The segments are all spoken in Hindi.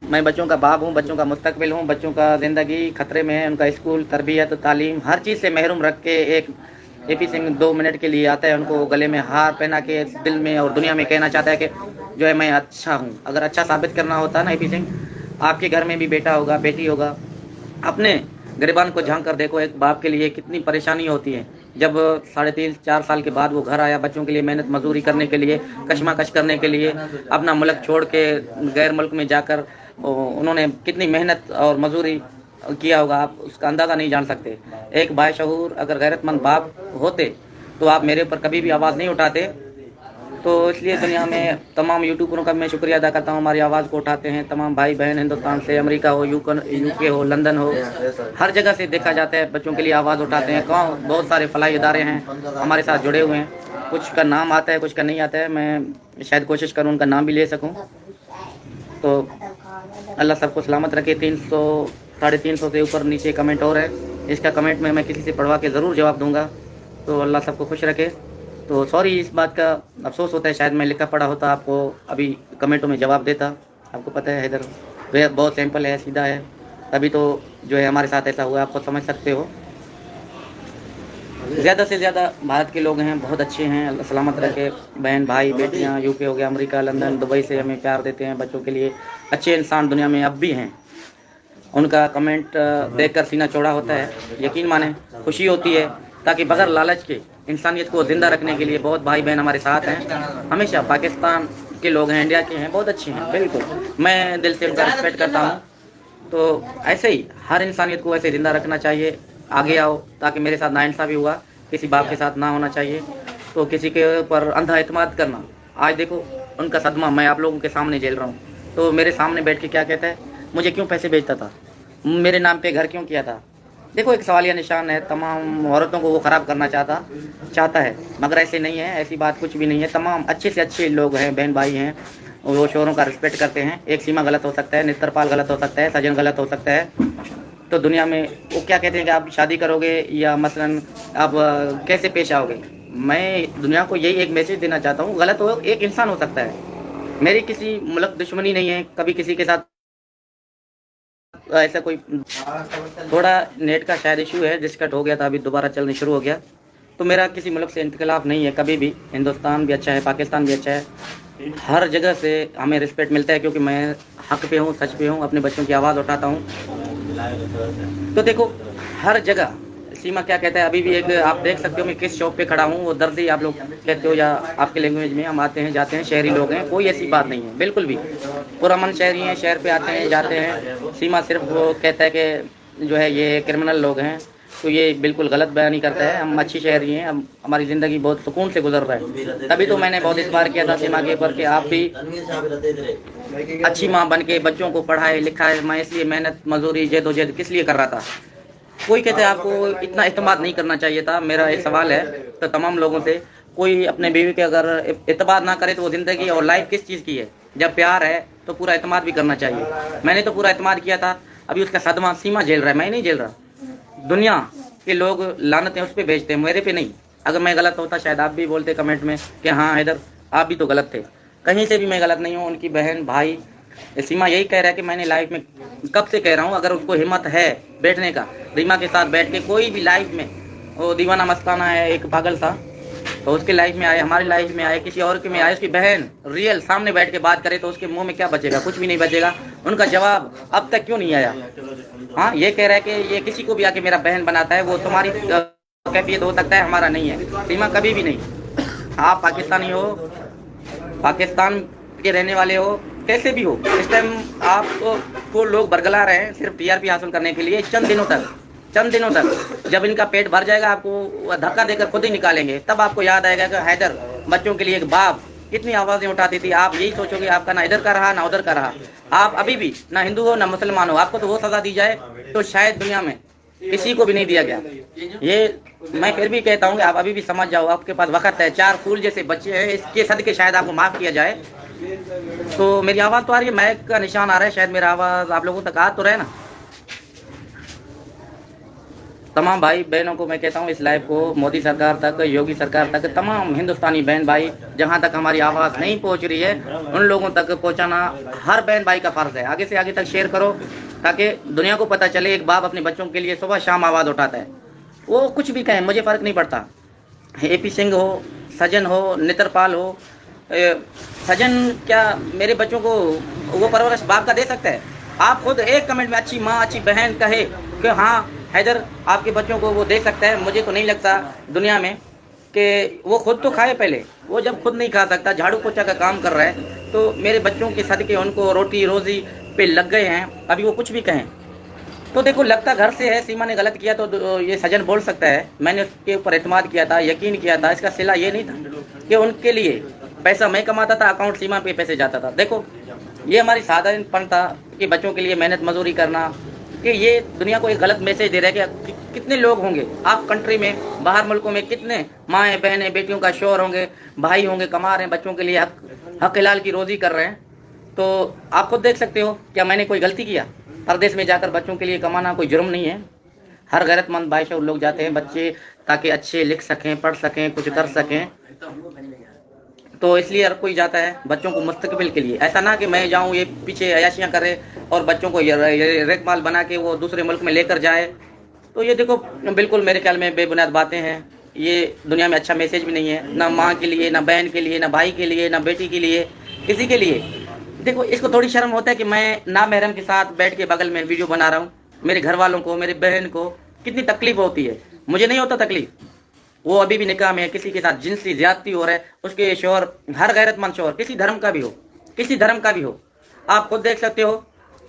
मैं बच्चों का बाप हूँ, बच्चों का मुस्तकबिल हूँ, बच्चों का ज़िंदगी खतरे में है, उनका स्कूल, तरबियत, तालीम हर चीज़ से महरूम रख के एक एपी सिंह 2 मिनट के लिए आता है, उनको गले में हार पहना के दिल में और दुनिया में कहना चाहता है कि जो है मैं अच्छा हूँ। अगर अच्छा साबित करना होता ना एपी सिंह, आपके घर में भी बेटा होगा, बेटी होगा, अपने गिरबान को झांक कर देखो, एक बाप के लिए कितनी परेशानी होती है। जब 3.5-4 साल के बाद वो घर आया बच्चों के लिए मेहनत मजदूरी करने के लिए, कशमकश करने के लिए, अपना मुल्क छोड़ के गैर मुल्क में जाकर उन्होंने कितनी मेहनत और मजदूरी किया होगा, आप उसका अंदाज़ा नहीं जान सकते। एक बाशऊर अगर गैरतमंद बाप होते तो आप मेरे ऊपर कभी भी आवाज़ नहीं उठाते। तो इसलिए दुनिया में तमाम यूट्यूबरों का मैं शुक्रिया अदा करता हूँ, हमारी आवाज़ को उठाते हैं। तमाम भाई बहन हिंदुस्तान से, अमेरिका हो, यूके हो, लंदन हो, हर जगह से देखा जाता है, बच्चों के लिए आवाज़ उठाते हैं। बहुत सारे फलाही इदारे हैं हमारे साथ जुड़े हुए हैं, कुछ का नाम आता है, कुछ का नहीं आता है। मैं शायद कोशिश करूँ उनका नाम भी ले सकूँ। तो अल्लाह सबको सलामत रखे। 300 350 से ऊपर नीचे कमेंट और है, इसका कमेंट में मैं किसी से पढ़वा के ज़रूर जवाब दूंगा। तो अल्लाह सबको खुश रखे। तो सॉरी, इस बात का अफसोस होता है, शायद मैं लिखा पढ़ा होता आपको अभी कमेंटों में जवाब देता। आपको पता है इधर वे बहुत सिंपल है, सीधा है, तभी तो जो है हमारे साथ ऐसा हुआ, आप खुद समझ सकते हो। ज़्यादा से ज़्यादा भारत के लोग हैं, बहुत अच्छे हैं, अल्लाह सलामत रखे। बहन भाई बेटियां, यूके हो गया, अमेरिका, लंदन, दुबई से हमें प्यार देते हैं। बच्चों के लिए अच्छे इंसान दुनिया में अब भी हैं। उनका कमेंट देखकर सीना चौड़ा होता है, यकीन माने खुशी होती है। ताकि बगैर लालच के इंसानियत को ज़िंदा रखने के लिए बहुत भाई बहन हमारे साथ हैं हमेशा। पाकिस्तान के लोग हैं, इंडिया के हैं, बहुत अच्छे हैं, बिल्कुल मैं दिल से उनका रिस्पेक्ट करता हूँ। तो ऐसे ही हर इंसानियत को ऐसे ज़िंदा रखना चाहिए। आगे आओ, ताकि मेरे साथ नाइंसाफ़ी हुआ, किसी बाप के साथ ना होना चाहिए। तो किसी के ऊपर अंधा एतमाद करना, आज देखो उनका सदमा मैं आप लोगों के सामने झेल रहा हूँ। तो मेरे सामने बैठ के क्या कहता है, मुझे क्यों पैसे भेजता था, मेरे नाम पे घर क्यों किया था। देखो एक सवालिया निशान है, तमाम औरतों को वो ख़राब करना चाहता है, मगर ऐसे नहीं है, ऐसी बात कुछ भी नहीं है। तमाम अच्छे से अच्छे लोग हैं, बहन भाई हैं, वो शोरों का रिस्पेक्ट करते हैं। एक सीमा गलत हो सकता है, नेत्रपाल गलत हो सकता है, सजन गलत हो सकता है। तो दुनिया में वो क्या कहते हैं कि आप शादी करोगे या मसलन आप कैसे पेश आओगे। मैं दुनिया को यही एक मैसेज देना चाहता हूँ, गलत हो एक इंसान हो सकता है, मेरी किसी मुल्क दुश्मनी नहीं है, कभी किसी के साथ ऐसा कोई। थोड़ा नेट का शायद इशू है, डिस्कट हो गया था, अभी दोबारा चलने शुरू हो गया। तो मेरा किसी मुल्क से इख्तिलाफ नहीं है कभी भी। हिंदुस्तान भी अच्छा है, पाकिस्तान भी अच्छा है, हर जगह से हमें रिस्पेक्ट मिलता है, क्योंकि मैं हक पे हूँ, सच पे हूँ, अपने बच्चों की आवाज़ उठाता हूँ। तो देखो हर जगह सीमा क्या कहता है, अभी भी एक आप देख सकते हो मैं किस शॉप पे खड़ा हूँ, वो दर्जी आप लोग कहते हो या आपके लैंग्वेज में, हम आते हैं जाते हैं, शहरी लोग हैं, कोई ऐसी बात नहीं है बिल्कुल भी। पुरअमन शहरी हैं, शहर पे आते हैं जाते हैं। सीमा सिर्फ वो कहता है कि जो है ये क्रिमिनल लोग हैं, तो ये बिल्कुल गलत बयानी करता है। हम अच्छी शहरी हैं, हम हमारी ज़िंदगी बहुत सुकून से गुजर रहा है। तभी तो मैंने बहुत इतबार किया था सीमा के ऊपर कि आप भी अच्छी माँ बन के बच्चों को पढ़ाए लिखाए। मैं इसलिए मेहनत मजदूरी जद्दोजहद किस लिए कर रहा था। कोई कहते हैं आपको इतना इत्मीनान नहीं करना चाहिए था। मेरा एक सवाल है तो तमाम लोगों से, कोई अपने बीवी के अगर इत्मीनान ना करे तो वो ज़िंदगी और लाइफ किस चीज़ की है। जब प्यार है तो पूरा इत्मीनान भी करना चाहिए। मैंने तो पूरा इत्मीनान किया था, अभी उसका सदमा सीमा झेल रहा है, मैं नहीं झेल रहा। दुनिया के लोग लानतें उस पर भेजते हैं, मेरे पे नहीं। अगर मैं गलत होता शायद आप भी बोलते कमेंट में कि हाँ हैदर आप भी तो गलत थे। कहीं से भी मैं गलत नहीं हूँ। उनकी बहन भाई सीमा यही कह रहा है कि मैंने लाइफ में कब से कह रहा हूँ, अगर उसको हिम्मत है बैठने का, रीमा के साथ बैठ के कोई भी लाइफ में, वो दीवाना मस्ताना है एक पागल सा, तो उसके लाइफ में आए, हमारी लाइफ में आए, किसी और के में आए, उसकी बहन रियल सामने बैठ के बात करे तो उसके मुंह में क्या बचेगा, कुछ भी नहीं बचेगा। उनका जवाब अब तक क्यों नहीं आया। हाँ ये कह रहा है कि ये किसी को भी आके मेरा बहन बनाता है, वो तुम्हारी कैफियत हो सकता है, हमारा नहीं है। सीमा कभी भी नहीं। आप पाकिस्तानी हो, पाकिस्तान के रहने वाले हो, कैसे भी हो, इस टाइम आपको को लोग बरगला रहे हैं सिर्फ टीआरपी हासिल करने के लिए। चंद दिनों तक जब इनका पेट भर जाएगा, आपको धक्का देकर खुद ही निकालेंगे। तब आपको याद आएगा कि हैदर बच्चों के लिए एक बाप कितनी आवाज़ें उठाती थी। आप यही सोचोगे आपका ना इधर का रहा ना उधर का रहा। आप अभी भी ना हिंदू हो ना मुसलमान हो, आपको तो वो सज़ा दी जाए तो शायद दुनिया में किसी को भी नहीं दिया गया। ये मैं फिर भी कहता हूँ कि आप अभी भी समझ जाओ, आपके पास वक्त है। 4 फूल जैसे बच्चे हैं, इसके सदके शायद आपको माफ़ किया जाए। तो मेरी आवाज़ तो आ रही है, माइक का निशान आ रहा है, शायद मेरा आवाज़ आप लोगों तक आ तो रहा है ना। तमाम भाई बहनों को मैं कहता हूँ इस लाइव को मोदी सरकार तक, योगी सरकार तक, तमाम हिंदुस्तानी बहन भाई जहाँ तक हमारी आवाज़ नहीं पहुँच रही है उन लोगों तक पहुँचाना हर बहन भाई का फ़र्ज़ है। आगे से आगे तक शेयर करो ताकि दुनिया को पता चले एक बाप अपने बच्चों के लिए सुबह शाम आवाज़ उठाता है। वो कुछ भी कहें मुझे फ़र्क नहीं पड़ता, AP सिंह हो, सजन हो, नेत्रपाल हो। सजन क्या मेरे बच्चों को वो परवरिश बाप का दे सकता है? आप खुद एक कमेंट में अच्छी माँ अच्छी बहन कहे कि हाँ हैदर आपके बच्चों को वो दे सकता है। मुझे तो नहीं लगता दुनिया में कि वो खुद तो खाए पहले। वो जब खुद नहीं खा सकता, झाड़ू पोछा का काम कर रहा है, तो मेरे बच्चों के सदके उनको रोटी रोज़ी पे लग गए हैं। अभी वो कुछ भी कहें तो देखो लगता घर से है। सीमा ने गलत किया तो ये सजन बोल सकता है, मैंने उसके ऊपर एतमाद किया था, यकीन किया था। इसका सिला ये नहीं था कि उनके लिए पैसा मैं कमाता था, अकाउंट सीमा पे पैसे जाता था। देखो ये हमारी साधारणपन था कि बच्चों के लिए मेहनत मजदूरी करना, कि ये दुनिया को एक गलत मैसेज दे रहा है कि कितने लोग होंगे आप कंट्री में, बाहर मुल्कों में कितने माएँ बहनें बेटियों का शोर होंगे, भाई होंगे, कमा रहे हैं बच्चों के लिए, हक हलाल की रोज़ी कर रहे हैं। तो आप खुद देख सकते हो क्या मैंने कोई गलती किया? परदेश में जाकर बच्चों के लिए कमाना कोई जुर्म नहीं है। हर गैरतमंद बादशाह लोग जाते हैं बच्चे ताकि अच्छे लिख सकें, पढ़ सकें, कुछ कर सकें, तो इसलिए हर कोई जाता है बच्चों को मुस्तकबिल के लिए। ऐसा ना कि मैं जाऊं ये पीछे अयाशियाँ करे और बच्चों को रेक माल बना के वो दूसरे मुल्क में लेकर जाए। तो ये देखो बिल्कुल मेरे ख्याल में बेबुनियाद बातें हैं। ये दुनिया में अच्छा मैसेज भी नहीं है, ना माँ के लिए, ना बहन के लिए, ना भाई के लिए, ना बेटी के लिए, किसी के लिए। देखो इसको थोड़ी शर्म होता है कि मैं ना महरम के साथ बैठ के बगल में वीडियो बना रहा हूँ। मेरे घर वालों को, मेरे बहन को कितनी तकलीफ होती है, मुझे नहीं होता तकलीफ। वो अभी भी निकाह में है, किसी के साथ जिनसी ज्यादती हो रहा है, उसके शोहर, हर गैरतमंद शोहर किसी धर्म का भी हो, किसी धर्म का भी हो, आप खुद देख सकते हो।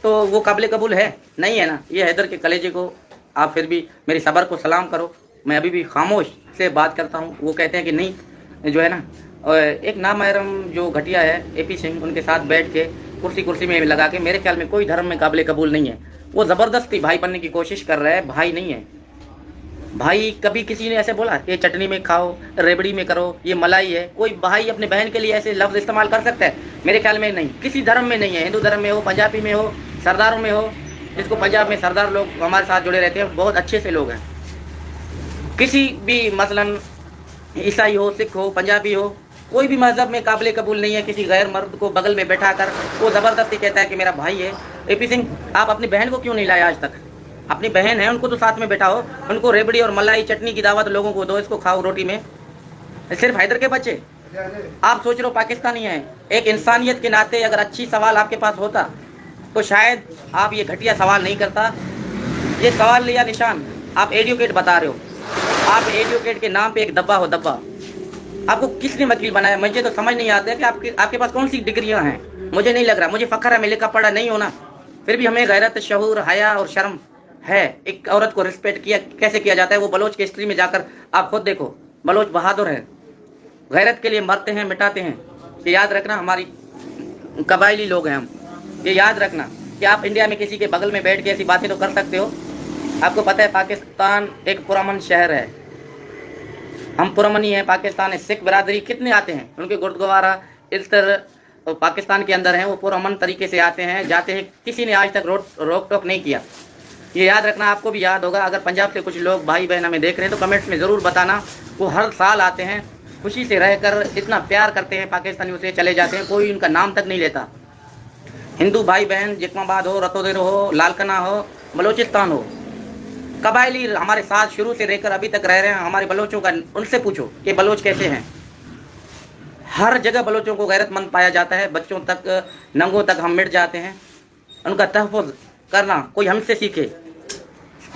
तो वो काबिल कबूल है नहीं है ना? ये हैदर के कलेजे को आप फिर भी मेरी सब्र को सलाम करो। मैं अभी भी खामोश से बात करता हूँ। वो कहते हैं कि नहीं जो है ना, एक नामहरम जो घटिया है AP सिंह, उनके साथ बैठ के कुर्सी में लगा के, मेरे ख्याल में कोई धर्म में काबिल कबूल नहीं है। वो ज़बरदस्ती भाई बनने की कोशिश कर रहा है, भाई नहीं है भाई। कभी किसी ने ऐसे बोला कि चटनी में खाओ, रेबड़ी में करो, ये मलाई है? कोई भाई अपने बहन के लिए ऐसे लफ्ज़ इस्तेमाल कर सकता है? मेरे ख्याल में नहीं, किसी धर्म में नहीं है। हिंदू धर्म में हो, पंजाबी में हो, सरदारों में हो, जिसको पंजाब में सरदार लोग हमारे साथ जुड़े रहते हैं, बहुत अच्छे से लोग हैं। किसी भी मसलन ईसाई हो, सिख हो, पंजाबी हो, कोई भी मजहब में काबिल कबूल नहीं है किसी गैर मर्द को बगल में बैठा कर वो ज़बरदस्ती कहता है कि मेरा भाई है। AP सिंह आप अपनी बहन को क्यों नहीं लाया आज तक? अपनी बहन है, उनको तो साथ में बैठाओ, उनको रेबड़ी और मलाई चटनी की दावत लोगों को दो, इसको खाओ रोटी में। सिर्फ हैदर के बच्चे आप सोच रहे हो पाकिस्तानी हैं? एक इंसानियत के नाते अगर अच्छी सवाल आपके पास होता तो शायद आप ये घटिया सवाल नहीं करता। ये सवाल लिया निशान, आप एडुकेट बता रहे हो, आप एडुकेट के नाम पे एक दब्बा हो, दब्बा। आपको किसने वकील बनाया? मुझे तो समझ नहीं आता है कि आपके पास कौन सी डिग्रियां हैं। मुझे नहीं लग रहा, मुझे फ़ख्र है मैं लिखा पढ़ा नहीं होना, फिर भी हमें गैरत, शऊर, हया और शर्म है। एक औरत को रिस्पेक्ट किया कैसे किया जाता है, वो बलोच की हिस्ट्री में जाकर आप खुद देखो। बलोच बहादुर है, गैरत के लिए मरते हैं, मिटाते हैं। ये याद रखना, हमारी कबायली लोग हैं हम। ये याद रखना कि आप इंडिया में किसी के बगल में बैठ के ऐसी बातें तो कर सकते हो। आपको पता है पाकिस्तान एक पुरअमन शहर है, हम पुरअमनी हैं। पाकिस्तान है, सिख बरादरी कितने आते हैं, उनके गुरुद्वारा इस तरह पाकिस्तान के अंदर हैं, वो पुरअमन तरीके से आते हैं, जाते हैं, किसी ने आज तक रोक टोक नहीं किया। ये याद रखना, आपको भी याद होगा। अगर पंजाब से कुछ लोग भाई बहन हमें देख रहे हैं तो कमेंट्स में ज़रूर बताना। वो हर साल आते हैं, खुशी से रहकर इतना प्यार करते हैं पाकिस्तानियों से, चले जाते हैं, कोई उनका नाम तक नहीं लेता। हिंदू भाई बहन जिकमाबाद हो, रतोदेरो हो, लालकना हो, बलोचिस्तान हो, कबायली हमारे साथ शुरू से रहकर अभी तक रह रहे हैं। हमारे बलोचों का उनसे पूछो कि बलोच कैसे हैं। हर जगह बलोचों को गैरतमंद पाया जाता है, बच्चों तक, नंगों तक हम मिट जाते हैं। उनका तहफ़्फ़ुज़ करना कोई हमसे सीखे।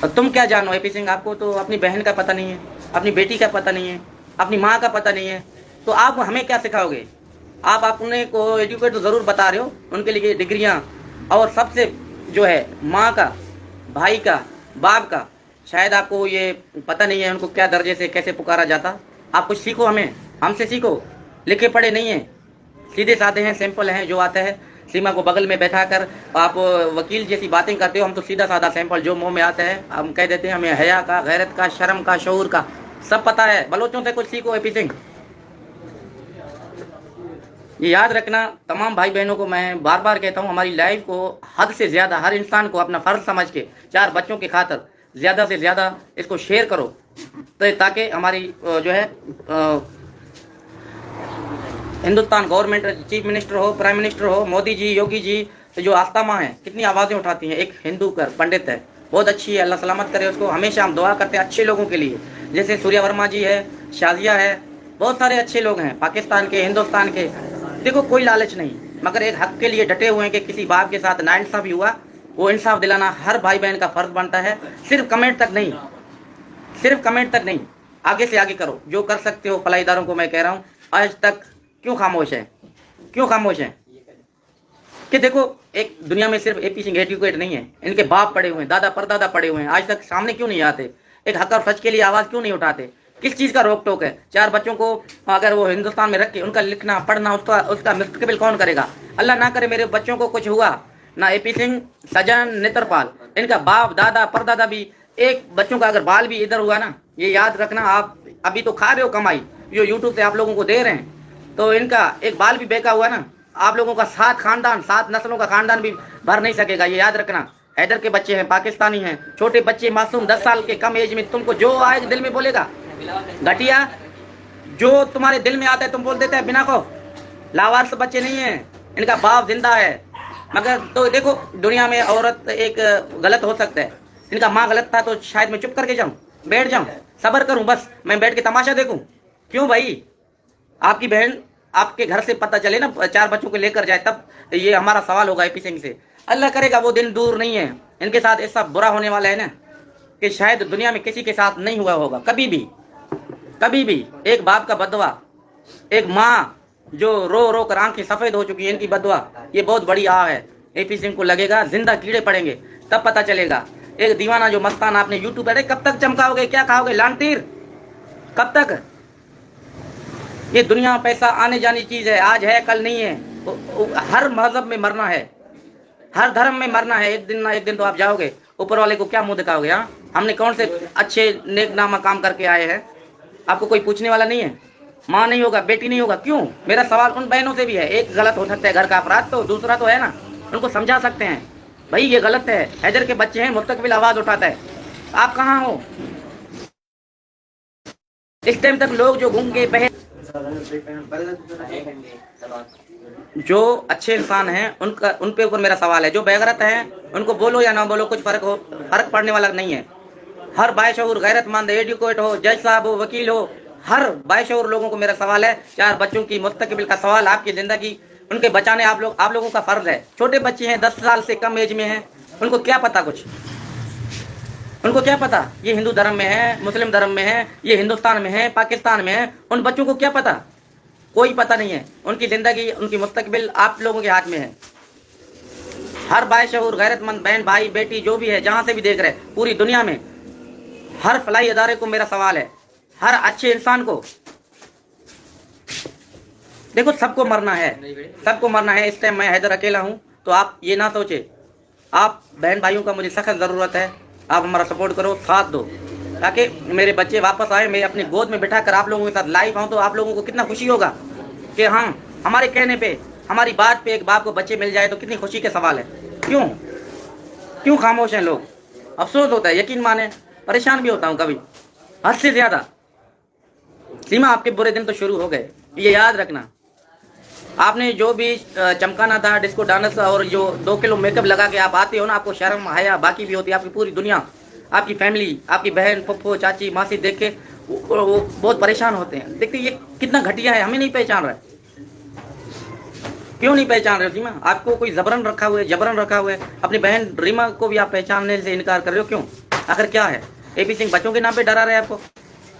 और तुम क्या जानो AP सिंह, आपको तो अपनी बहन का पता नहीं है, अपनी बेटी का पता नहीं है, अपनी माँ का पता नहीं है, तो आप हमें क्या सिखाओगे? आप अपने को एजुकेट तो ज़रूर बता रहे हो, उनके लिए डिग्रियाँ, और सबसे जो है माँ का, भाई का, बाप का, शायद आपको ये पता नहीं है उनको क्या दर्जे से कैसे पुकारा जाता। आप कुछ सीखो, हमें, हमसे सीखो। लिखे पढ़े नहीं हैं, सीधे साधे हैं, सिंपल हैं। जो आता है सीमा को बगल में बैठा कर आप वकील जैसी बातें करते हो, हम तो सीधा साधा सिंपल जो मुंह में आता है हम कह देते हैं। हमें हया का, गैरत का, शर्म का, शऊर का सब पता है। बलोचों से कुछ सीखो AP सिंह। ये याद रखना, तमाम भाई बहनों को मैं बार बार कहता हूँ, हमारी लाइफ को हद से ज़्यादा हर इंसान को अपना फ़र्ज़ समझ के 4 बच्चों की खातर ज़्यादा से ज़्यादा इसको शेयर करो, तो ताकि हमारी जो है हिंदुस्तान गवर्नमेंट, चीफ मिनिस्टर हो, प्राइम मिनिस्टर हो, मोदी जी, योगी जी, तो जो आस्था हैं कितनी आवाज़ें उठाती हैं। एक हिंदू कर पंडित है, बहुत अच्छी है, अल्लाह सलामत करे उसको। हमेशा हम दुआ करते हैं अच्छे लोगों के लिए, जैसे सूर्या वर्मा जी है, शाजिया है, बहुत सारे अच्छे लोग हैं पाकिस्तान के, हिंदुस्तान के। देखो कोई लालच नहीं, मगर एक हक के लिए डटे हुए हैं कि किसी बाप के साथ नाइंसाफ़ी हुआ, वो इंसाफ दिलाना हर भाई बहन का फ़र्ज बनता है। सिर्फ कमेंट तक नहीं, सिर्फ कमेंट तक नहीं, आगे से आगे करो जो कर सकते हो। फलाई इदारों को मैं कह रहा हूँ, आज तक क्यों खामोश है, क्यों खामोश है? कि देखो एक दुनिया में सिर्फ एपी सिंह एडुकेट नहीं है, इनके बाप पढ़े हुए हैं, दादा परदादा पढ़े हुए हैं, आज तक सामने क्यों नहीं आते? एक हक और सच के लिए आवाज़ क्यों नहीं उठाते? किस चीज़ का रोक टोक है? 4 बच्चों को अगर वो हिंदुस्तान में रख के उनका लिखना पढ़ना, उसका मुस्तकबिल कौन करेगा? अल्लाह ना करे मेरे बच्चों को कुछ हुआ, ना एपी सिंह, सजन, नेत्रपाल, इनका बाप दादा परदादा भी, एक बच्चों का अगर बाल भी इधर हुआ ना, ये याद रखना, आप अभी तो खा रहे हो कमाई जो यूट्यूब से आप लोगों को दे रहे हैं, तो इनका एक बाल भी बेका हुआ ना, आप लोगों का 7 खानदान, 7 नस्लों का खानदान भी भर नहीं सकेगा, ये याद रखना। हैदर के बच्चे हैं, पाकिस्तानी हैं, छोटे बच्चे मासूम 10 साल के कम एज में, तुमको जो आए दिल में बोलेगा घटिया, जो तुम्हारे दिल में आता है तुम बोल देते हैं बिना खौफ। लावारिस बच्चे नहीं हैं, इनका बाप जिंदा है। मगर तो देखो दुनिया में औरत एक गलत हो सकता है, इनका माँ गलत था तो शायद मैं चुप करके जाऊँ, बैठ जाऊँ, सब्र करूँ, बस मैं बैठ के तमाशा देखूँ? क्यों भाई? आपकी बहन आपके घर से पता चले ना, 4 बच्चों को लेकर जाए, तब ये हमारा सवाल होगा एपी सिंह से। अल्लाह करेगा वो दिन दूर नहीं है, इनके साथ ऐसा बुरा होने वाला है ना कि शायद दुनिया में किसी के साथ नहीं हुआ होगा कभी भी, कभी भी। एक बाप का बदवा, एक माँ जो रो रो कर आंखें सफ़ेद हो चुकी है, इनकी बदवा, ये बहुत बड़ी आह है। एपी सिंह को लगेगा जिंदा कीड़े पड़ेंगे, तब पता चलेगा। एक दीवाना जो मस्तान आपने यूट्यूब पर, कब तक चमकाओगे, क्या खाओगे लानतीर, कब तक? ये दुनिया पैसा आने जाने चीज़ है, आज है कल नहीं है। हर मजहब में मरना है, हर धर्म में मरना है, एक दिन ना एक दिन तो आप जाओगे। ऊपर वाले को क्या मुंह दिखाओगे? हाँ, हमने कौन से अच्छे नेकनामा काम करके आए हैं? आपको कोई पूछने वाला नहीं है। माँ नहीं होगा, बेटी नहीं होगा, क्यों? मेरा सवाल उन बहनों से भी है। एक गलत हो सकता है घर का अपराध, तो दूसरा तो है ना, उनको समझा सकते हैं भाई ये गलत है। हैदर के बच्चे हैं, मुस्तकबिल आवाज़ उठाता है, आप कहाँ हो? इस टाइम तक लोग जो गूंगे बहन, जो अच्छे इंसान हैं उनका, उन पे ऊपर मेरा सवाल है। जो बेगैरत हैं उनको बोलो या ना बोलो, कुछ फर्क पड़ने वाला नहीं है। हर बाशऊर गैरतमंद, एडुकेट हो, जज साहब हो, वकील हो, हर बाशऊर लोगों को मेरा सवाल है। 4 बच्चों की मुस्तकबिल का सवाल, आपकी ज़िंदगी उनके बचाने आप लोगों का फ़र्ज है। छोटे बच्चे हैं, 10 साल से कम एज में हैं, उनको क्या पता कुछ? उनको क्या पता ये हिंदू धर्म में है, मुस्लिम धर्म में है, ये हिंदुस्तान में है, पाकिस्तान में है? उन बच्चों को क्या पता? कोई पता नहीं है। उनकी ज़िंदगी, उनकी मुस्तकबिल आप लोगों के हाथ में है। हर बाशऊर गैरतमंद बहन, भाई, बेटी जो भी है, जहाँ से भी देख रहे हैं पूरी दुनिया में, हर फलाई अदारे को मेरा सवाल है, हर अच्छे इंसान को। देखो सबको मरना है, सबको मरना है। इस टाइम मैं हैदर अकेला हूँ, तो आप ये ना सोचे, आप बहन भाइयों का मुझे सख्त ज़रूरत है। आप हमारा सपोर्ट करो, साथ दो, ताकि मेरे बच्चे वापस आए, मैं अपनी गोद में बिठा कर आप लोगों के साथ लाइव आऊँ, तो आप लोगों को कितना खुशी होगा कि हाँ, हमारे कहने पे, हमारी बात पे एक बाप को बच्चे मिल जाए, तो कितनी खुशी का सवाल है। क्यों क्यों खामोश हैं लोग? अफसोस होता है, यकीन माने, परेशान भी होता हूँ कभी, हद से ज़्यादा। सीमा, आपके बुरे दिन तो शुरू हो गए, ये याद रखना। आपने जो भी चमकाना था, डिस्को डांस, और जो 2 किलो मेकअप लगा के आप आते हो ना, आपको शर्म हया बाकी भी होती है। आपकी पूरी दुनिया, आपकी फैमिली, आपकी बहन, पप्पो, चाची, मासी देख के वो बहुत परेशान होते हैं। देखते ये कितना घटिया है, हमें नहीं पहचान रहा है। क्यों नहीं पहचान रहे हो सीमा? आपको कोई जबरन रखा हुआ है, जबरन रखा हुआ है। अपनी बहन रीमा को भी आप पहचानने से इनकार कर रहे हो, क्यों? आखिर क्या है? एपी सिंह बच्चों के नाम पे डरा रहे हैं आपको,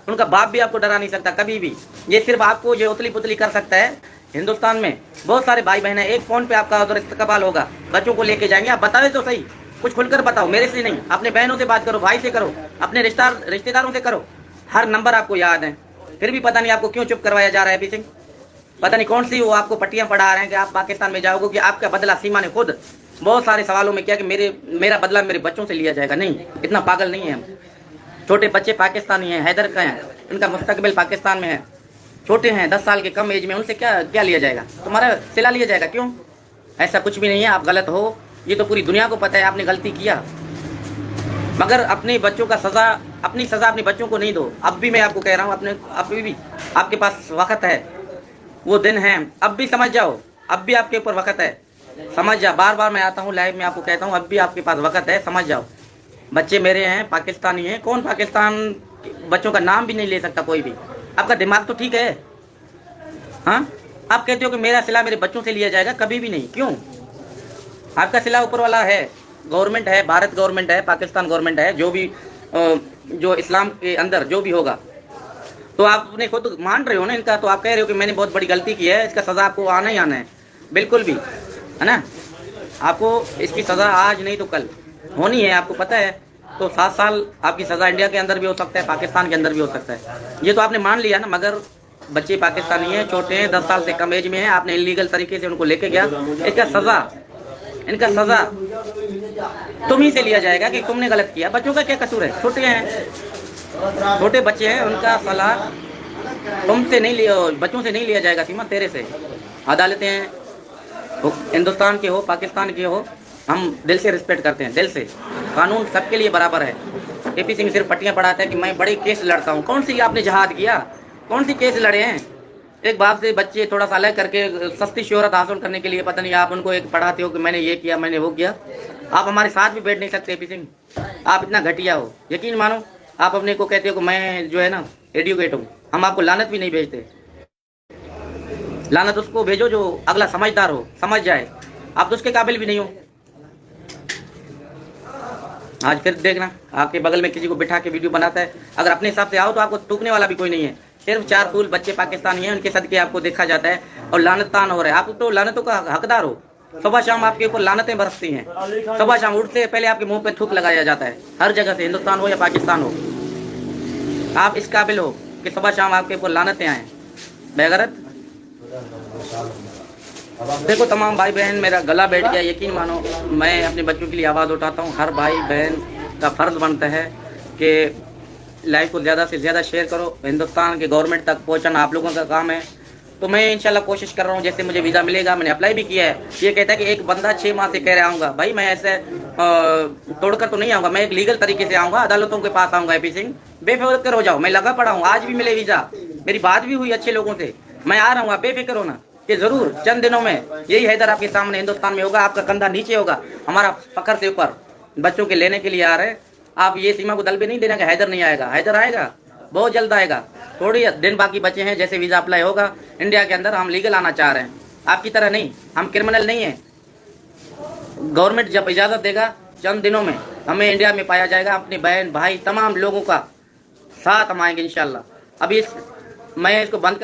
उनका बाप भी आपको डरा नहीं सकता कभी भी। ये सिर्फ आपको जो उतली पुतली कर सकता है। हिंदुस्तान में बहुत सारे भाई बहन हैं, एक फ़ोन पे आपका उधर इस्तेकबाल होगा, बच्चों को लेके जाएंगे। आप बताओ तो सही, कुछ खुलकर बताओ, मेरे से नहीं, अपने बहनों से बात करो, भाई से करो, अपने रिश्तेदारों से करो। हर नंबर आपको याद है, फिर भी पता नहीं आपको क्यों चुप करवाया जा रहा है। एपी सिंह पता नहीं कौन सी वो आपको पट्टियाँ पढ़ा रहे हैं कि आप पाकिस्तान में जाओगे, कि आपका बदला सीमा ने खुद बहुत सारे सवालों में किया कि मेरा बदला मेरे बच्चों से लिया जाएगा। नहीं, इतना पागल नहीं है हम। छोटे बच्चे पाकिस्तानी हैं, हैदर का हैं, इनका मुस्तकबिल पाकिस्तान में है। छोटे हैं, 10 साल के कम एज में, उनसे क्या लिया जाएगा? तुम्हारा सिला लिया जाएगा? क्यों? ऐसा कुछ भी नहीं है, आप गलत हो, ये तो पूरी दुनिया को पता है, आपने गलती किया। मगर अपने बच्चों का सज़ा, अपनी सज़ा अपने बच्चों को नहीं दो। अब भी मैं आपको कह रहा हूँ, अपने अभी भी आपके पास वक़्त है, वो दिन है, अब भी समझ जाओ, अब भी आपके ऊपर वक़्त है, समझ जाओ। बार बार मैं आता हूँ लाइव में आपको कहता हूँ, अब भी आपके पास वक़्त है, समझ जाओ। बच्चे मेरे हैं, पाकिस्तानी हैं, कौन पाकिस्तान बच्चों का नाम भी नहीं ले सकता कोई भी। आपका दिमाग तो ठीक है? हाँ, आप कहते हो कि मेरा सिला मेरे बच्चों से लिया जाएगा, कभी भी नहीं। क्यों? आपका सिला ऊपर वाला है, गवर्नमेंट है, भारत गवर्नमेंट है, पाकिस्तान गवर्नमेंट है, जो भी जो इस्लाम के अंदर जो भी होगा, तो आपने खुद मान रहे हो ना इनका, तो आप कह रहे हो कि मैंने बहुत बड़ी गलती की है, इसका सज़ा आपको आना ही आना है, बिल्कुल भी, है ना। आपको इसकी सज़ा आज नहीं तो कल होनी है, आपको पता है। तो 7 साल आपकी सज़ा इंडिया के अंदर भी हो सकता है, पाकिस्तान के अंदर भी हो सकता है, ये तो आपने मान लिया ना। मगर बच्चे पाकिस्तानी हैं, छोटे हैं, 10 साल से कम एज में हैं, आपने इलीगल तरीके से उनको लेके गया, इसका सज़ा, इनका सज़ा तुम ही से लिया जाएगा कि तुमने गलत किया। बच्चों का क्या कसूर है? छोटे हैं, छोटे बच्चे हैं, उनका सलाह तुमसे नहीं लिया, बच्चों से नहीं लिया जाएगा सीमा, तेरे से। अदालतें हिंदुस्तान के हो, पाकिस्तान के हो, हम दिल से रिस्पेक्ट करते हैं, दिल से। कानून सबके लिए बराबर है। एपी सिंह सिर्फ पट्टियां पढ़ाता है कि मैं बड़े केस लड़ता हूँ। कौन सी आपने जहाद किया? कौन सी केस लड़े हैं? एक बाप से बच्चे थोड़ा सा अलग करके सस्ती शोहरत हासिल करने के लिए पता नहीं आप उनको एक पढ़ाते हो कि मैंने ये किया, मैंने वो किया। आप हमारे साथ भी बैठ नहीं सकते एपी सिंह, आप इतना घटिया हो। यकीन मानो, आप अपने को कहते हो कि मैं जो है ना एडुकेट हूँ, हम आपको लानत भी नहीं भेजते। लानत उसको भेजो जो अगला समझदार हो, समझ जाए। आप तो उसके काबिल भी नहीं हो। आज फिर देखना, आपके बगल में किसी को बिठा के वीडियो बनाता है। अगर अपने हिसाब से आओ तो आपको टूकने वाला भी कोई नहीं है। सिर्फ 4 फूल बच्चे पाकिस्तानी हैं, उनके सदके आपको देखा जाता है और लानतान हो रहा है। आप तो लानतों का हकदार हो। सुबह शाम आपके ऊपर लानतें बरसती हैं। सुबह शाम उठते पहले आपके मुंह पे थूक लगाया जाता है, हर जगह से, हिंदुस्तान हो या पाकिस्तान हो। आप इस काबिल हो कि सुबह शाम आपके ऊपर लानतें आएँ? बेगैरत। देखो तमाम भाई बहन, मेरा गला बैठ गया, यकीन मानो। मैं अपने बच्चों के लिए आवाज़ उठाता हूँ। हर भाई बहन का फ़र्ज़ बनता है कि लाइव को ज़्यादा से ज़्यादा शेयर करो। हिंदुस्तान के गवर्नमेंट तक पहुँचाना आप लोगों का काम है। तो मैं इंशाल्लाह कोशिश कर रहा हूँ, जैसे मुझे वीज़ा मिलेगा, मैंने अप्लाई भी किया है। ये कहता है कि एक बंदा 6 माह से कह रहा आऊँगा। भाई मैं ऐसे तोड़कर तो नहीं आऊँगा, मैं एक लीगल तरीके से आऊँगा, अदालतों के पास आऊँगा। एपी सिंह बेफिक्र हो जाओ, मैं लगा पड़ा हूँ, आज भी मिले वीज़ा, मेरी बात भी हुई अच्छे लोगों से, मैं आ रहा हूँ, आप बेफिक्र हो ना कि ज़रूर चंद दिनों में यही हैदर आपके सामने हिंदुस्तान में होगा। आपका कंधा नीचे होगा, हमारा फखर से ऊपर। बच्चों के लेने के लिए आ रहे। आप ये सीमा को दल पे नहीं देना कि हैदर नहीं आएगा। हैदर आएगा, बहुत जल्द आएगा, थोड़ी दिन बाकी बचे हैं। जैसे वीज़ा अप्लाई होगा इंडिया के अंदर, हम लीगल आना चाह रहे हैं, आपकी तरह नहीं, हम क्रिमिनल नहीं हैं। गवर्नमेंट जब इजाज़त देगा, चंद दिनों में हमें इंडिया में पाया जाएगा। अपने बहन भाई तमाम लोगों का साथ हम आएंगे इंशाल्लाह। अभी मैं इसको बंद